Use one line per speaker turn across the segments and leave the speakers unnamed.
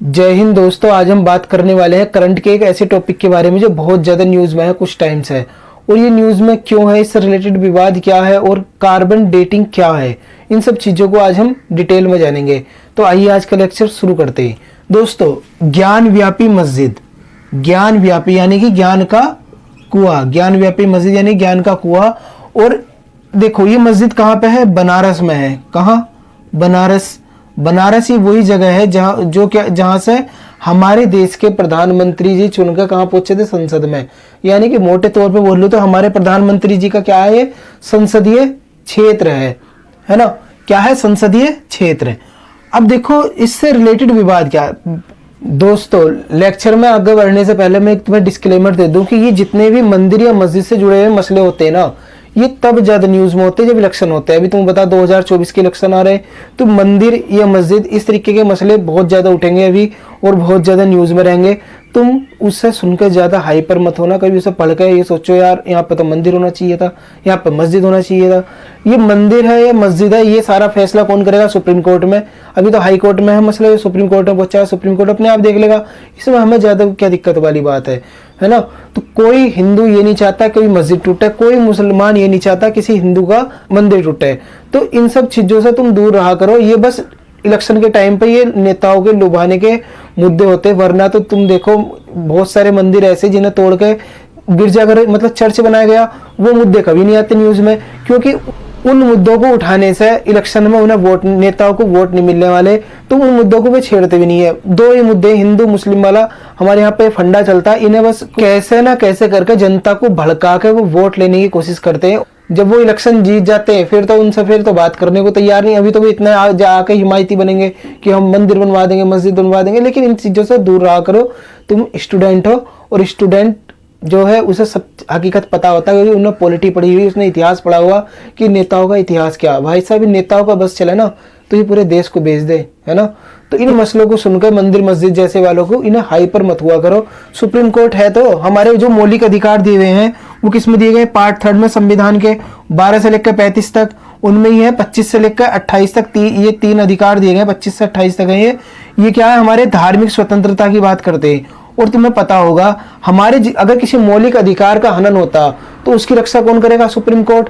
जय हिंद दोस्तों। आज हम बात करने वाले हैं करंट के एक ऐसे टॉपिक के बारे में जो बहुत ज़्यादा न्यूज़ में है कुछ टाइम से। और ये न्यूज़ में क्यों है, इससे रिलेटेड विवाद क्या है और कार्बन डेटिंग क्या है, इन सब चीज़ों को आज हम डिटेल में जानेंगे। तो आइए आज का लेक्चर शुरू करते हैं। दोस्तों, ज्ञान व्यापी मस्जिद, ज्ञान व्यापी यानी कि ज्ञान का कुआं, ज्ञान व्यापी मस्जिद यानी ज्ञान का कुआं। और देखो ये मस्जिद कहाँ पे है, बनारस में है। कहाँ? बनारस। बनारस ही वही जगह है जहाँ से हमारे देश के प्रधानमंत्री जी चुनकर कहाँ पहुंचे थे, संसद में। यानी कि मोटे तौर पे बोल लो तो हमारे प्रधानमंत्री जी का क्या है, ये संसदीय क्षेत्र है ना। क्या है? संसदीय क्षेत्र। अब देखो इससे रिलेटेड विवाद क्या है। दोस्तों, लेक्चर में आगे बढ़ने से पहले मैं तुम्हें डिस्क्लेमर दे दूं कि ये जितने भी मंदिर या मस्जिद से जुड़े हुए मसले होते हैं ना, ये तब ज्यादा न्यूज में होते हैं जब इलेक्शन होते हैं। अभी तुम बता 2024 के इलेक्शन आ रहे हैं, तो मंदिर या मस्जिद इस तरीके के मसले बहुत ज्यादा उठेंगे अभी और बहुत ज्यादा न्यूज में रहेंगे। तुम उससे सुनकर ज्यादा हाइपर मत होना। कभी उसे पढ़ के ये सोचो यार यहाँ पे तो मंदिर होना चाहिए था, यहाँ पे मस्जिद होना चाहिए था। ये मंदिर है या मस्जिद है, ये सारा फैसला कौन करेगा? सुप्रीम कोर्ट में। अभी तो हाई कोर्ट में है मसला, ये सुप्रीम कोर्ट में पहुंचा है, सुप्रीम कोर्ट अपने आप देख लेगा। इसमें हमें ज्यादा क्या दिक्कत वाली बात है ना। तो कोई हिंदू ये नहीं चाहता कोई मस्जिद टूटे, कोई मुसलमान ये नहीं चाहता किसी हिंदू का मंदिर टूटे। तो इन सब चीजों से तुम दूर रहा करो। ये बस इलेक्शन के टाइम पे ये नेताओं के लुभाने के मुद्दे होते, वरना तो तुम देखो बहुत सारे मंदिर ऐसे जिन्हें तोड़ के गिरजाघर मतलब चर्च बनाया गया, वो मुद्दे कभी नहीं आते न्यूज में, क्योंकि उन मुद्दों को उठाने से इलेक्शन में उन्हें वोट, नेताओं को वोट नहीं मिलने वाले, तो उन मुद्दों को वे छेड़ते भी नहीं है। दो ही मुद्दे हिंदू मुस्लिम वाला हमारे यहाँ पे फंडा चलता है। इन्हें बस कैसे ना कैसे करके जनता को भड़का के वो वोट लेने की कोशिश करते हैं। जब वो इलेक्शन जीत जाते हैं फिर तो उनसे फिर तो बात करने को तैयार नहीं। अभी तो वो इतना आके हिमायती बनेंगे कि हम मंदिर बनवा देंगे, मस्जिद बनवा देंगे। लेकिन इन चीजों से दूर रहा करो। तुम स्टूडेंट हो और स्टूडेंट जो है उसे सब हकीकत पता होता है, क्योंकि उन्होंने पॉलिटी पढ़ी हुई, उसने इतिहास पढ़ा हुआ कि नेताओं का इतिहास क्या। भाई साहब, इन नेताओं का बस चले ना तो ये पूरे देश को बेच दे, है ना। तो इन मसलों को सुनकर मंदिर मस्जिद जैसे वालों को इन्हें हाइपर मत हुआ करो। सुप्रीम कोर्ट है तो हमारे जो मौलिक अधिकार दिए हुए हैं वो किस में दिए गए? पार्ट 3 में संविधान के 12 से लेकर 35 तक, उनमें ही है 25 से लेकर 28 तक। ये 3 अधिकार दिए गए, 25 से 28 तक है। ये क्या है? हमारे धार्मिक स्वतंत्रता की बात करते हैं। और तुम्हें पता होगा हमारे अगर किसी मौलिक अधिकार का हनन होता तो उसकी रक्षा कौन करेगा? Supreme court.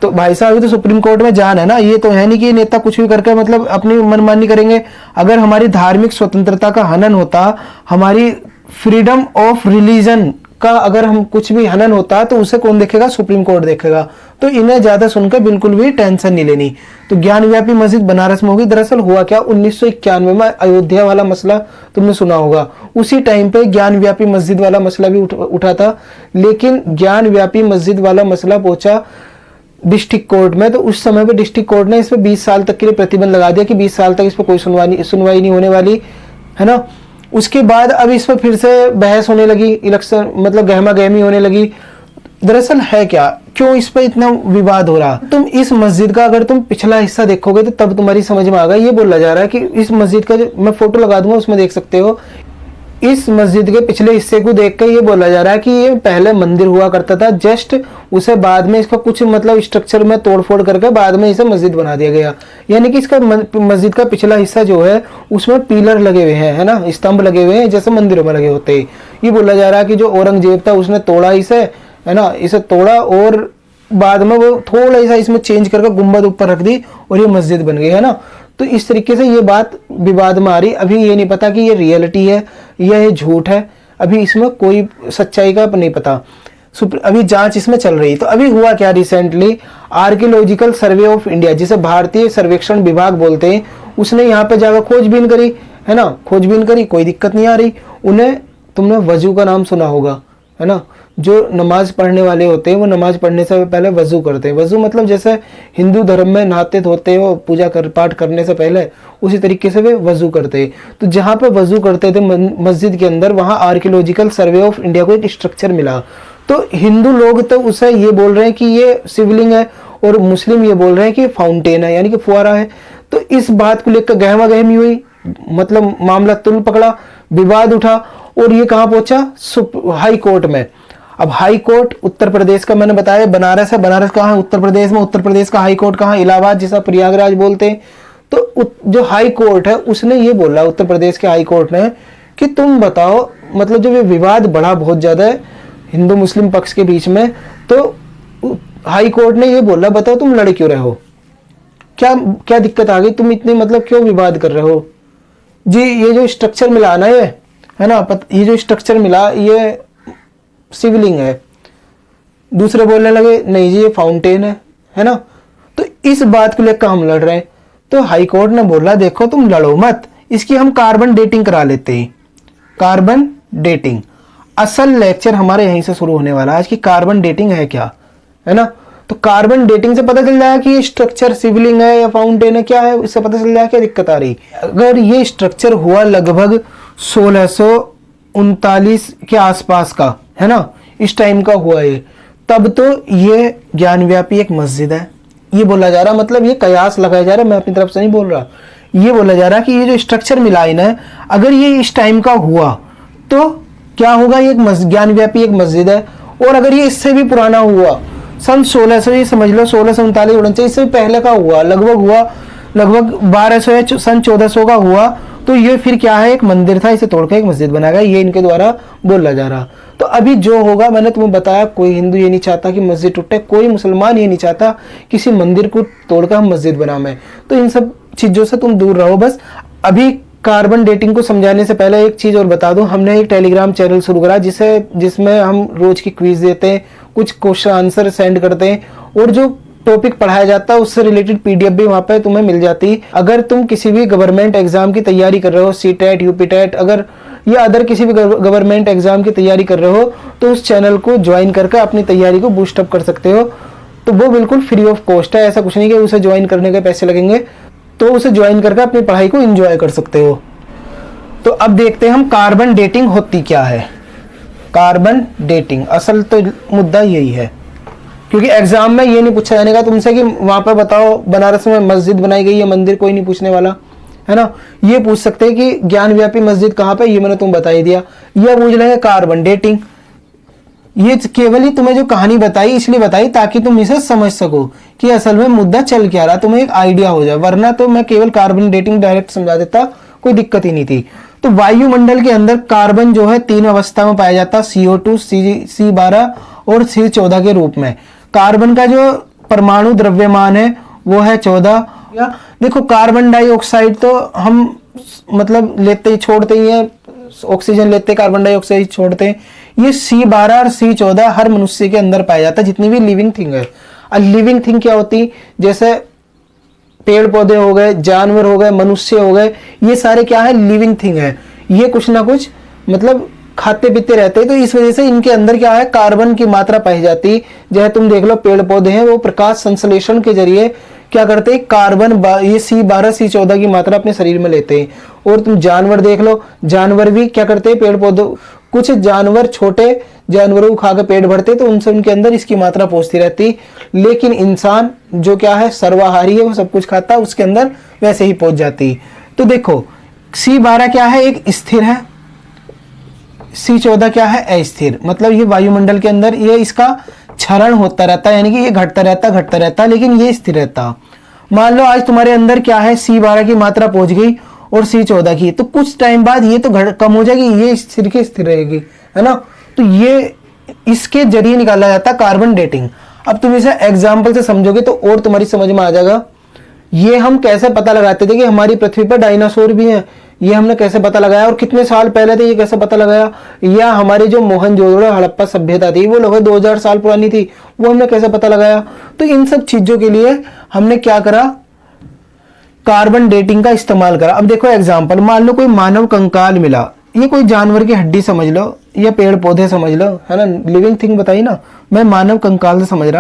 तो भाई साहब, तो सुप्रीम कोर्ट में जान है ना। ये तो है नहीं कि ये नेता कुछ भी करके मतलब अपनी मनमानी करेंगे। अगर हमारी धार्मिक स्वतंत्रता का हनन होता, हमारी फ्रीडम ऑफ रिलीजन का अगर हम कुछ भी हनन होता तो उसे कौन देखेगा? सुप्रीम कोर्ट देखेगा। तो इन्हें ज्यादा सुनकर बिल्कुल भी टेंशन नहीं लेनी। तो ज्ञान व्यापी मस्जिद बनारस में होगी। दरअसल हुआ क्या, 1991 में अयोध्या वाला मसला तुमने सुना होगा, उसी टाइम पे ज्ञान व्यापी मस्जिद वाला मसला भी उठा था। लेकिन ज्ञान व्यापी मस्जिद वाला मसला पहुंचा डिस्ट्रिक्ट कोर्ट में। तो उस समय पे डिस्ट्रिक्ट कोर्ट ने इस पे 20 साल तक के लिए प्रतिबंध लगा दिया कि 20 साल तक इस पर कोई सुनवाई नहीं होने वाली, है ना। उसके बाद अब इस पर फिर से बहस होने लगी, इलेक्शन मतलब गहमा गहमी होने लगी। दरअसल है क्या, क्यों इस पर इतना विवाद हो रहा? तुम इस मस्जिद का अगर तुम पिछला हिस्सा देखोगे तो तब तुम्हारी समझ में आएगा। ये बोला जा रहा है कि इस मस्जिद का, जो मैं फोटो लगा दूंगा उसमें देख सकते हो, इस मस्जिद के पिछले हिस्से को देख कर ये बोला जा रहा है कि ये पहले मंदिर हुआ करता था, जस्ट उसे बाद में इसका कुछ मतलब स्ट्रक्चर में तोड़फोड़ करके बाद में इसे मस्जिद बना दिया गया। यानी कि इसका मस्जिद का पिछला हिस्सा जो है उसमें पिलर लगे हुए हैं, है ना, स्तंभ लगे हुए हैं जैसे मंदिरों में लगे होते हैं। ये बोला जा रहा है कि जो औरंगजेब था उसने तोड़ा इसे, है ना, इसे तोड़ा और बाद में वो थोड़ा सा इसमें चेंज करके गुम्बद ऊपर रख दी और ये मस्जिद बन गई, है ना। तो इस तरीके से ये बात विवाद में आ रही। अभी ये नहीं पता कि ये रियलिटी है या ये झूठ है, अभी इसमें कोई सच्चाई का नहीं पता। अभी जांच इसमें चल रही। तो अभी हुआ क्या, recently archaeological survey of India, जिसे भारतीय सर्वेक्षण विभाग बोलते हैं, उसने यहाँ पे जाकर खोजबीन करी, है ना, खोजबीन करी, कोई दिक्कत नहीं आ रही उन्हें। तुमने वजू का नाम सुना होगा, है ना। जो नमाज पढ़ने वाले होते हैं वो नमाज पढ़ने से पहले वजू करते हैं। वजू मतलब जैसे हिंदू धर्म में नहाते धोते हो पूजा पाठ करने से पहले, उसी तरीके से वे वजू करते हैं। तो जहाँ पे वजू करते थे मस्जिद के अंदर, वहाँ आर्कियोलॉजिकल सर्वे ऑफ इंडिया को एक स्ट्रक्चर मिला। तो हिंदू लोग तो उसे ये बोल रहे हैं कि ये शिवलिंग है और मुस्लिम ये बोल रहे हैं कि फाउंटेन है, यानी कि फुआरा है। तो इस बात को लेकर गहमा गहमी हुई, मतलब मामला तुल पकड़ा, विवाद उठा और ये कहाँ पहुंचा? हाई कोर्ट में। अब हाई कोर्ट उत्तर प्रदेश का मैंने बताया बनारस है। बनारस कहाँ है? उत्तर प्रदेश में। उत्तर प्रदेश का हाई कोर्ट कहाँ? इलाहाबाद, जिसे प्रयागराज बोलते हैं। तो जो हाई कोर्ट है उसने ये बोला, उत्तर प्रदेश के हाई कोर्ट ने, कि तुम बताओ, मतलब जब ये विवाद बढ़ा बहुत ज्यादा है हिंदू मुस्लिम पक्ष के बीच में, तो हाई कोर्ट ने ये बोला बताओ तुम लड़ क्यों रहे हो, क्या क्या दिक्कत आ गई, तुम इतने मतलब क्यों विवाद कर रहे हो जी। ये जो स्ट्रक्चर मिला ना, ये है ना, ये जो स्ट्रक्चर मिला ये शिवलिंग है। दूसरे बोलने लगे नहीं जी ये फाउंटेन है ना। तो इस बात को लेकर हम लड़ रहे हैं। तो हाई कोर्ट ने बोला देखो तुम लड़ो मत, इसकी हम कार्बन डेटिंग करा लेते हैं। कार्बन डेटिंग, असल लेक्चर हमारे यहीं से शुरू होने वाला है आज की कार्बन डेटिंग है क्या, है ना। तो कार्बन डेटिंग से पता चल जाएगा कि ये स्ट्रक्चर शिवलिंग है या फाउंटेन है, क्या है, इससे पता चल जाएगा क्या दिक्कत आ रही। अगर ये स्ट्रक्चर हुआ लगभग 1639 के आसपास का, है ना, इस टाइम का हुआ ये, तब तो ये ज्ञानव्यापी एक मस्जिद है, ये बोला जा रहा, मतलब ये कयास लगाया जा रहा, मैं अपनी तरफ से नहीं बोल रहा, ये बोला जा रहा कि ये जो स्ट्रक्चर मिला है, अगर ये इस टाइम का हुआ तो क्या होगा, ये एक ज्ञानव्यापी एक मस्जिद है। और अगर ये इससे भी पुराना हुआ, सन 1600, ये समझ लो 1639 इससे पहले का हुआ, लगभग 1200 या सन 1400 का हुआ, तो ये फिर क्या है, एक मंदिर था, इसे तोड़कर एक मस्जिद बनाया गया, ये इनके द्वारा बोला जा रहा। तो अभी जो होगा, मैंने तुम्हें बताया, कोई हिंदू ये नहीं चाहता कि मस्जिद टूटे, कोई मुसलमान ये नहीं चाहता किसी मंदिर को तोड़कर हम मस्जिद बनाए। तो इन सब चीजों से तुम दूर रहो बस। अभी कार्बन डेटिंग को समझाने से पहले एक चीज और बता दूं, हमने एक टेलीग्राम चैनल शुरू करा जिसमें हम रोज की क्विज देते हैं, कुछ क्वेश्चन आंसर सेंड करते हैं, और जो टॉपिक पढ़ाया जाता है उससे रिलेटेड पीडीएफ भी वहां पे तुम्हें मिल जाती है। अगर तुम किसी भी गवर्नमेंट एग्जाम की तैयारी कर रहे हो, सीटेट, यूपीटेट, अगर या अदर किसी भी गवर्नमेंट एग्जाम की तैयारी कर रहे हो, तो उस चैनल को ज्वाइन करके अपनी तैयारी को बूस्टअप कर सकते हो। तो वो बिल्कुल फ्री ऑफ कॉस्ट है, ऐसा कुछ नहीं कि उसे ज्वाइन करने के पैसे लगेंगे, तो उसे ज्वाइन करके अपनी पढ़ाई को एंजॉय कर सकते हो। तो अब देखते हैं हम कार्बन डेटिंग होती क्या है। कार्बन डेटिंग, असल तो मुद्दा यही है, क्योंकि एग्जाम में ये नहीं पूछा जाने का तुमसे कि वहां पर बताओ बनारस में मस्जिद बनाई गई है, मंदिर कोई नहीं पूछने वाला, है ना। ये पूछ सकते हैं कि ज्ञानव्यापी मस्जिद कहाँ पे, ये मैंने तुम बता ही दिया। ये पूछ लेंगे कार्बन डेटिंग, ये केवल ही तुम्हें जो कहानी बताई इसलिए बताई ताकि तुम इसे समझ सको कि असल में मुद्दा चल क्या रहा, तुम्हें एक आइडिया हो जाए, वरना तो मैं केवल कार्बन डेटिंग डायरेक्ट समझा देता, कोई दिक्कत ही नहीं थी। तो वायुमंडल के अंदर कार्बन जो है 3 अवस्था में पाया जाता है, CO2, C12 और C14 के रूप में। कार्बन का जो परमाणु द्रव्यमान है वो है 14। देखो कार्बन डाइऑक्साइड तो हम मतलब लेते ही छोड़ते ही है, ऑक्सीजन लेते कार्बन डाइऑक्साइड छोड़ते हैं। ये C12 और C14 हर मनुष्य के अंदर पाया जाता है, जितनी भी लिविंग थिंग है। और लिविंग थिंग क्या होती, जैसे पेड़ पौधे हो गए, जानवर हो गए, मनुष्य हो गए, ये सारे क्या है, लिविंग थिंग है। ये कुछ ना कुछ मतलब खाते पीते रहते हैं, तो इस वजह से इनके अंदर क्या है, कार्बन की मात्रा पाई जाती। जैसे तुम देख लो पेड़ पौधे हैं, वो प्रकाश संश्लेषण के जरिए क्या करते हैं, कार्बन ये C12 C14 की मात्रा अपने शरीर में लेते हैं। और तुम जानवर देख लो, जानवर भी क्या करते हैं, पेड़ पौधों, कुछ जानवर छोटे जानवरों को खाकर पेट भरते, तो उनसे उनके अंदर इसकी मात्रा पहुंचती रहती। लेकिन इंसान जो क्या है, सर्वाहारी है, वो सब कुछ खाता है, उसके अंदर वैसे ही पहुंच जाती। तो देखो C12 क्या है, एक स्थिर है, C14 क्या है, अस्थिर। मतलब ये वायुमंडल के अंदर ये इसका क्षरण होता रहता है, यानी कि ये घटता रहता, लेकिन ये स्थिर रहता। मान लो आज तुम्हारे अंदर क्या है, C12 की मात्रा पहुंच गई और C14 की, तो कुछ टाइम बाद ये तो कम हो जाएगी, ये स्थिर की स्थिर रहेगी, है ना। तो ये इसके जरिए निकाला जाता है कार्बन डेटिंग। अब तुम इसे एग्जाम्पल से समझोगे तो और तुम्हारी समझ में आ जाएगा। ये हम कैसे पता लगाते थे कि हमारी पृथ्वी पर डायनासोर भी हैं, ये हमने कैसे पता लगाया, और कितने साल पहले थे ये कैसे पता लगाया। या हमारी जो मोहनजोदड़ो हड़प्पा सभ्यता थी वो लगभग 2000 साल पुरानी थी, वो हमने कैसे पता लगाया। तो इन सब चीजों के लिए हमने क्या करा, कार्बन डेटिंग का इस्तेमाल करा। अब देखो एग्जाम्पल, मान लो कोई मानव कंकाल मिला, ये कोई जानवर की हड्डी समझ लो या पेड़ पौधे समझ लो, है ना, लिविंग थिंग बताई ना, मैं मानव कंकाल से समझा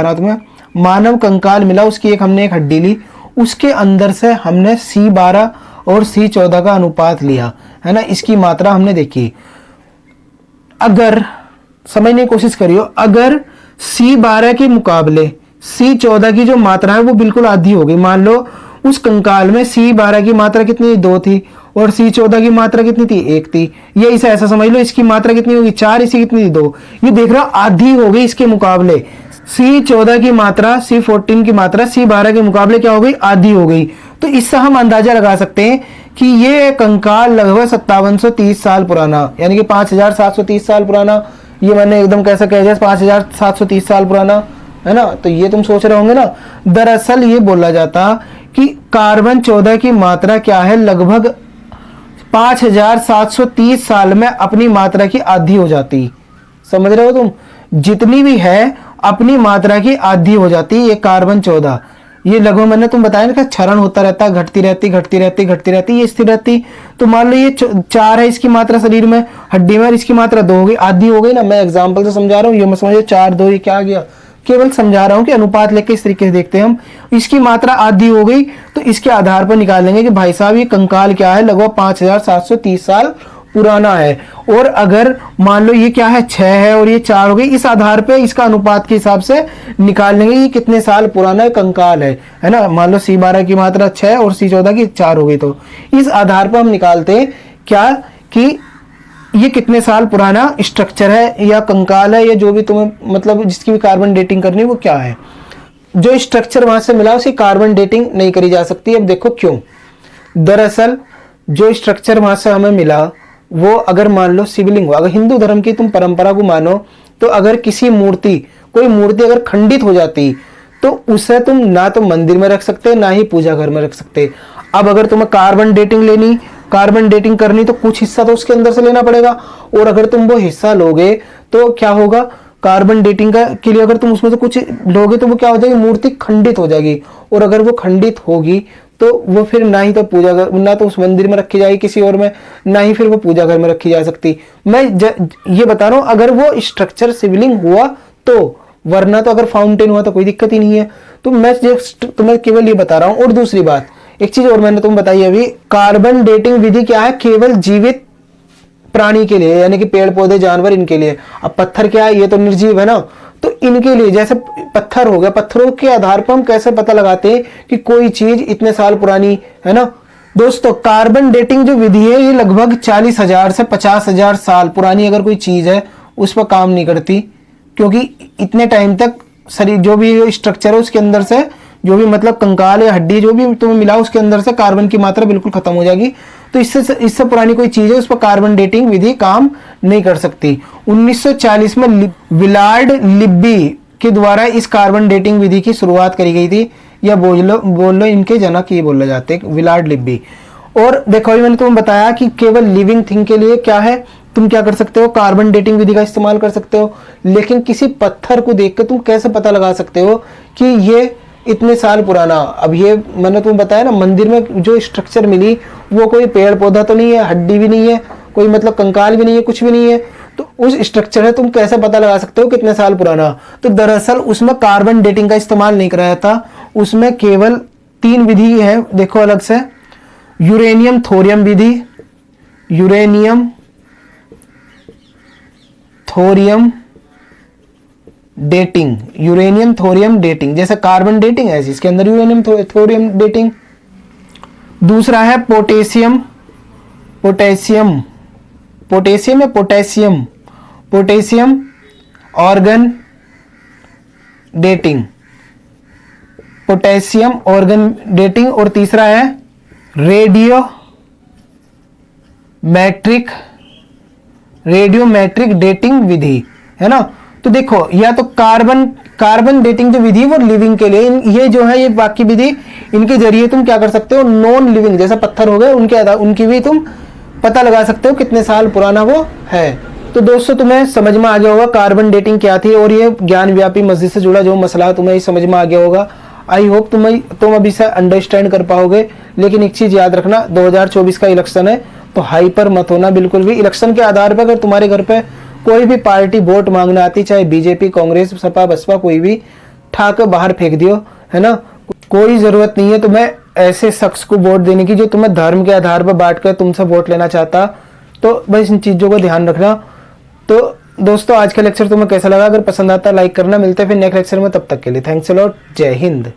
रहा तुम्हें। मानव कंकाल मिला, उसकी हमने एक हड्डी ली, उसके अंदर से हमने C12 और C14 का अनुपात लिया, है ना, इसकी मात्रा हमने देखी। अगर समझने की कोशिश करियो, अगर C12 के मुकाबले C14 की जो मात्रा है वो बिल्कुल आधी हो गई, मान लो उस कंकाल में C12 की मात्रा कितनी, 2 थी, और C14 की मात्रा कितनी थी, 1 थी। ये इसे ऐसा समझ लो, इसकी मात्रा कितनी होगी, 4, इसी कितनी थी, 2। ये देख रहा आधी हो गई इसके मुकाबले। C14 की मात्रा, C14 की मात्रा C12 के मुकाबले क्या हो गई, आधी हो गई। तो इससे हम अंदाजा लगा सकते हैं कि ये कंकाल लगभग 5730 साल पुराना, यानी कि 5730 साल पुराना, ये मैंने एकदम कैसा कह दिया 5730 साल पुराना, है ना। तो ये तुम सोच रहे होंगे ना, दरअसल ये बोला जाता कि कार्बन 14 की मात्रा क्या है, लगभग 5730 साल में अपनी मात्रा की आधी हो जाती। समझ रहे हो तुम, जितनी भी है अपनी मात्रा की आधी हो जाती ये कार्बन 14। ये लगभग मैंने तुम बताया ना कि क्षरण होता रहता है, घटती रहती घटती रहती घटती रहती, ये स्थिर रहती। तो मान लो ये 4 है इसकी मात्रा शरीर में, हड्डी में, इसकी मात्रा 2 हो गई, आधी हो गई ना। मैं एग्जाम्पल से समझा रहा हूँ, ये मत समझो 4 2 ये क्या आ गया, केवल समझा रहा हूं कि अनुपात लेके इस तरीके से देखते हैं हम। इसकी मात्रा आधी हो गई तो इसके आधार पर निकालेंगे कि भाई साहब ये कंकाल क्या है, लगभग 5730 साल पुराना है। और अगर मान लो ये क्या है 6 है और ये 4 हो गई, इस आधार पे इसका अनुपात के हिसाब से निकाल लेंगे ये कितने साल पुराना कंकाल है ना। मान लो C12 की मात्रा 6 और C14 की 4 हो गई, तो इस आधार पर हम निकालते हैं क्या कि ये कितने साल पुराना स्ट्रक्चर है या कंकाल है, या जो भी तुम्हें मतलब जिसकी भी कार्बन डेटिंग करनी है वो क्या है। जो स्ट्रक्चर वहां से मिला उसकी कार्बन डेटिंग नहीं करी जा सकती। अब देखो क्यों। दरअसल जो स्ट्रक्चर वहां से हमें मिला वो अगर मान लो शिवलिंग हो, अगर हिंदू धर्म की तुम परंपरा को मानो तो अगर किसी मूर्ति, कोई मूर्ति अगर खंडित हो जाती तो उसे तुम ना तो मंदिर में रख सकते ना ही पूजा घर में रख सकते। अब अगर तुम्हें कार्बन डेटिंग लेनी, कार्बन डेटिंग करनी तो कुछ हिस्सा तो उसके अंदर से लेना पड़ेगा, और अगर तुम वो हिस्सा लोगे तो क्या होगा, कार्बन डेटिंग के लिए अगर तुम उसमें से कुछ लोगे तो वो क्या हो जाएगी, मूर्ति खंडित हो जाएगी। और अगर वो खंडित होगी तो वो फिर ना ही तो पूजा घर, ना तो उस मंदिर में रखी जाएगी किसी और में, ना ही फिर वो पूजा घर में रखी जा सकती। मैं ये बता रहा हूं अगर वो स्ट्रक्चर शिवलिंग हुआ तो, वरना तो अगर फाउंटेन हुआ तो कोई दिक्कत ही नहीं है। तो मैं तुम्हें केवल ये बता रहा हूं। और दूसरी बात, एक चीज और मैंने तुम बताई अभी, कार्बन डेटिंग विधि क्या है, केवल जीवित प्राणी के लिए, यानी कि पेड़ पौधे जानवर इनके लिए। अब पत्थर क्या है, ये तो निर्जीव है ना, तो इनके लिए जैसे पत्थर हो गया, पत्थरों के आधार पर हम कैसे पता लगाते हैं कि कोई चीज इतने साल पुरानी है ना। दोस्तों कार्बन डेटिंग जो विधि है ये लगभग 40,000 से 50,000 साल पुरानी अगर कोई चीज है उस पर काम नहीं करती, क्योंकि इतने टाइम तक शरीर जो भी स्ट्रक्चर है उसके अंदर से जो भी मतलब कंकाल या हड्डी जो भी तुम्हें मिला उसके अंदर से कार्बन की मात्रा बिल्कुल खत्म हो जाएगी। तो इससे पुरानी कोई चीज है उस पर कार्बन डेटिंग विधि काम नहीं कर सकती। 1940 में विलार्ड लिब्बी के द्वारा इस कार्बन डेटिंग विधि की शुरुआत करी गई थी, या बोल लो इनके जनक ये बोला जाते हैं विलार्ड लिब्बी। और देखो अभी मैंने तुम्हें बताया कि केवल लिविंग थिंग के लिए क्या है, तुम क्या कर सकते हो, कार्बन डेटिंग विधि का इस्तेमाल कर सकते हो। लेकिन किसी पत्थर को देखकर तुम कैसे पता लगा सकते हो कि ये इतने साल पुराना। अब ये मैंने तुम्हें बताया ना, मंदिर में जो स्ट्रक्चर मिली वो कोई पेड़ पौधा तो नहीं है, हड्डी भी नहीं है, कोई मतलब कंकाल भी नहीं है, कुछ भी नहीं है। तो उस स्ट्रक्चर है तुम कैसे पता लगा सकते हो कितने साल पुराना। तो दरअसल उसमें कार्बन डेटिंग का इस्तेमाल नहीं कराया था, उसमें केवल 3 विधि है, देखो अलग से, यूरेनियम थोरियम विधि, uranium thorium dating, uranium thorium dating, जैसे कार्बन डेटिंग है इसके अंदर यूरेनियम थोरियम डेटिंग। दूसरा है पोटेशियम, पोटेशियम या potassium argon dating, potassium argon dating. और तीसरा है रेडियोमेट्रिक डेटिंग विधि, है ना। तो देखो या तो कार्बन डेटिंग जो विधि वो लिविंग के लिए, ये जो है ये बाकी विधि, इनके जरिए तुम क्या कर सकते हो, नॉन लिविंग जैसा पत्थर हो गए उनकी भी तुम पता लगा सकते हो कितने साल पुराना वो है। तो दोस्तों तुम्हें समझ में आ गया होगा कार्बन डेटिंग क्या थी, और ये ज्ञान व्यापी मस्जिद से जुड़ा जो मसला है तुम्हें समझ में आ गया होगा। आई होप तुम अभी से अंडरस्टैंड कर पाओगे। लेकिन एक चीज याद रखना, 2024 का इलेक्शन है तो हाइपर मत होना बिल्कुल भी। इलेक्शन के आधार पर अगर तुम्हारे घर पे कोई भी पार्टी वोट मांगने आती, चाहे बीजेपी, कांग्रेस, सपा, बसपा, कोई भी, ठाकर बाहर फेंक दियो, है ना। कोई जरूरत नहीं है तुम्हें ऐसे शख्स को वोट देने की जो तुम्हें धर्म के आधार पर बांट कर तुमसे वोट लेना चाहता। तो बस इन चीजों को ध्यान रखना। तो दोस्तों आज का लेक्चर तुम्हें कैसा लगा, अगर पसंद आता लाइक करना। मिलते हैं फिर नेक्स्ट लेक्चर में, तब तक के लिए थैंक्स अ लॉट, जय हिंद।